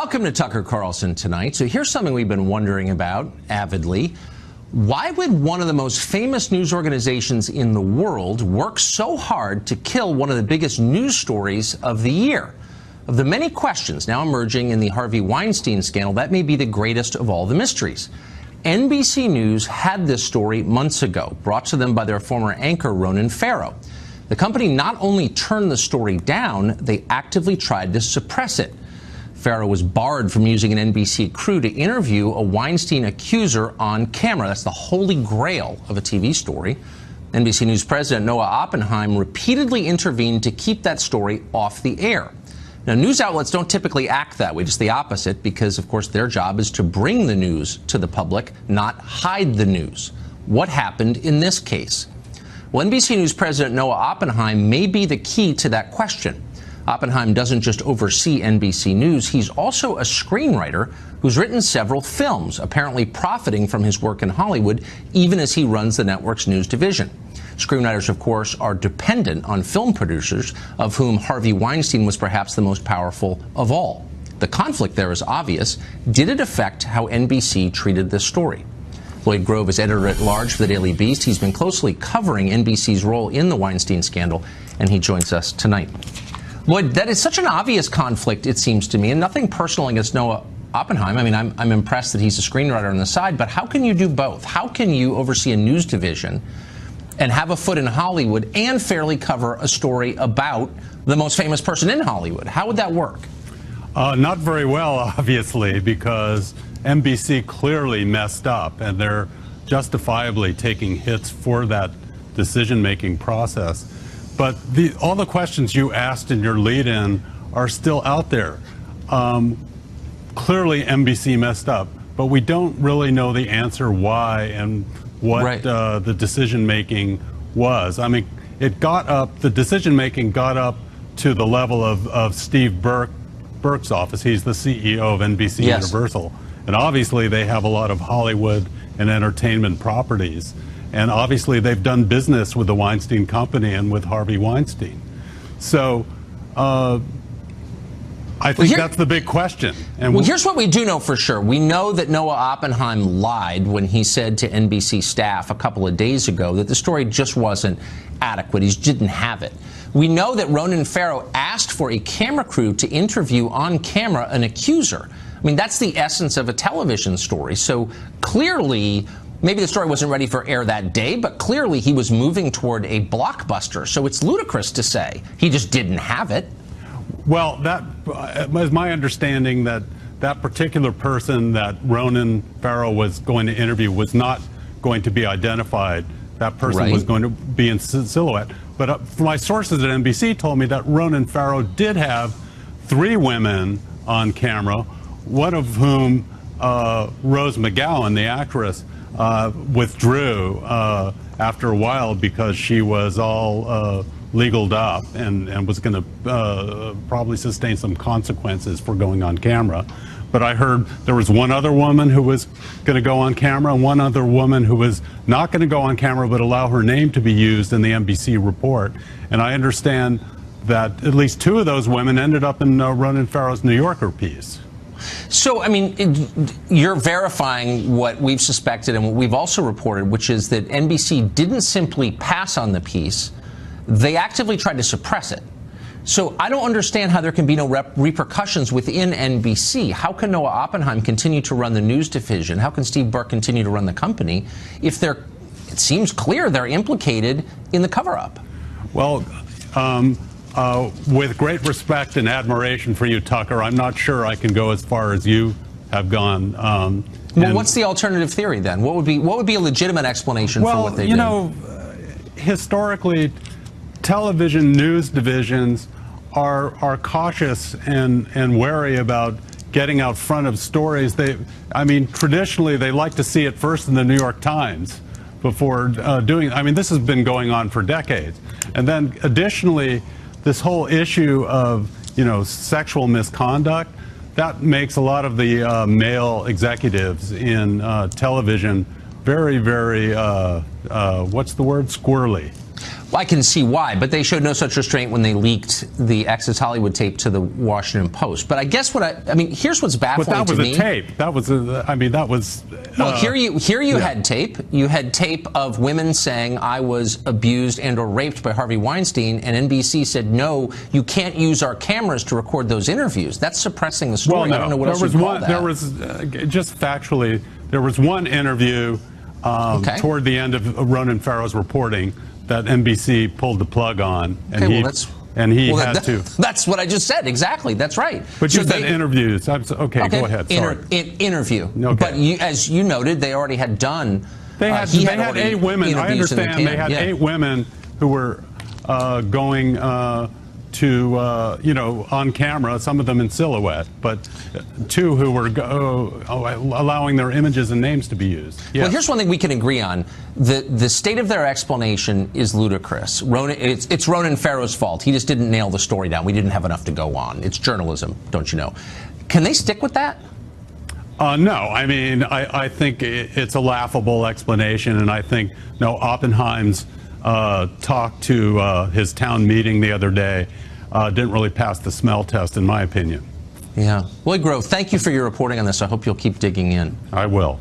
Welcome to Tucker Carlson Tonight. So here's something we've been wondering about avidly. Why would one of the most famous news organizations in the world work so hard to kill one of the biggest news stories of the year? Of the many questions now emerging in the Harvey Weinstein scandal, that may be the greatest of all the mysteries. NBC News had this story months ago, brought to them by their former anchor, Ronan Farrow. The company not only turned the story down, they actively tried to suppress it. Farrow was barred from using an NBC crew to interview a Weinstein accuser on camera. That's the holy grail of a TV story. NBC News President Noah Oppenheim repeatedly intervened to keep that story off the air. Now, news outlets don't typically act that way, just the opposite, because, of course, their job is to bring the news to the public, not hide the news. What happened in this case? Well, NBC News President Noah Oppenheim may be the key to that question. Oppenheim doesn't just oversee NBC News, he's also a screenwriter who's written several films, apparently profiting from his work in Hollywood, even as he runs the network's news division. Screenwriters, of course, are dependent on film producers, of whom Harvey Weinstein was perhaps the most powerful of all. The conflict there is obvious. Did it affect how NBC treated this story? Lloyd Grove is editor-at-large for the Daily Beast. He's been closely covering NBC's role in the Weinstein scandal, and he joins us tonight. Lloyd, that is such an obvious conflict, it seems to me, and nothing personal against Noah Oppenheim. I mean, I'm impressed that he's a screenwriter on the side, but how can you do both? How can you oversee a news division and have a foot in Hollywood and fairly cover a story about the most famous person in Hollywood? How would that work? Not very well, obviously, because NBC clearly messed up, and they're justifiably taking hits for that decision-making process. But all the questions you asked in your lead-in are still out there. Clearly, NBC messed up, but we don't really know the answer why and what the decision-making was. I mean, the decision-making got up to the level of Steve Burke's office. He's the CEO of NBC Universal. And obviously, they have a lot of Hollywood and entertainment properties. And obviously, they've done business with the Weinstein Company and with Harvey Weinstein. So I think that's the big question. And here's what we do know for sure. We know that Noah Oppenheim lied when he said to NBC staff a couple of days ago that the story just wasn't adequate. He didn't have it. We know that Ronan Farrow asked for a camera crew to interview on camera an accuser. I mean, that's the essence of a television story. So clearly, maybe the story wasn't ready for air that day, but clearly he was moving toward a blockbuster. So it's ludicrous to say he just didn't have it. Well, that is my understanding, that that particular person that Ronan Farrow was going to interview was not going to be identified. That person was going to be in silhouette. But my sources at NBC told me that Ronan Farrow did have 3 women on camera, one of whom, Rose McGowan, the actress, withdrew after a while because she was all legaled up and was going to probably sustain some consequences for going on camera. But I heard there was one other woman who was going to go on camera and one other woman who was not going to go on camera but allow her name to be used in the NBC report. And I understand that at least 2 of those women ended up in Ronan Farrow's New Yorker piece. So, I mean, you're verifying what we've suspected and what we've also reported, which is that NBC didn't simply pass on the piece. They actively tried to suppress it. So I don't understand how there can be no repercussions within NBC. How can Noah Oppenheim continue to run the news division? How can Steve Burke continue to run the company if it seems clear they're implicated in the cover-up? Well, with great respect and admiration for you, Tucker, I'm not sure I can go as far as you have gone. Well, what's the alternative theory then? What would be a legitimate explanation for what they did? Well, you know, historically, television news divisions are cautious and wary about getting out front of stories. I mean, traditionally, they like to see it first in the New York Times before doing. I mean, this has been going on for decades. And then, additionally, this whole issue of, sexual misconduct, that makes a lot of the male executives in television very, very, what's the word, squirrely. Well, I can see why, but they showed no such restraint when they leaked the Access Hollywood tape to the Washington Post. But I guess I mean, here's what's baffling to me. But that was a tape. That was that was. Well, here you had tape. You had tape of women saying I was abused and or raped by Harvey Weinstein, and NBC said no, you can't use our cameras to record those interviews. That's suppressing the story. Well, no, I don't know what else you call that. There was just factually, there was one interview toward the end of Ronan Farrow's reporting that NBC pulled the plug on, and he had to. That's what I just said. Exactly. That's right. But you said interviews. Okay, go ahead. Sorry. Interview. Okay. But as you noted, they already had done. They had 8 women. I understand they had 8 women who were going to on camera, some of them in silhouette, but 2 who were allowing their images and names to be used. Yes. Well, here's one thing we can agree on. The state of their explanation is ludicrous. It's Ronan Farrow's fault. He just didn't nail the story down. We didn't have enough to go on. It's journalism, don't you know? Can they stick with that? No, I mean, I think it's a laughable explanation, and I think Oppenheim's talk to his town meeting the other day didn't really pass the smell test, in my opinion. Yeah. Lloyd Grove, thank you for your reporting on this. I hope you'll keep digging in. I will.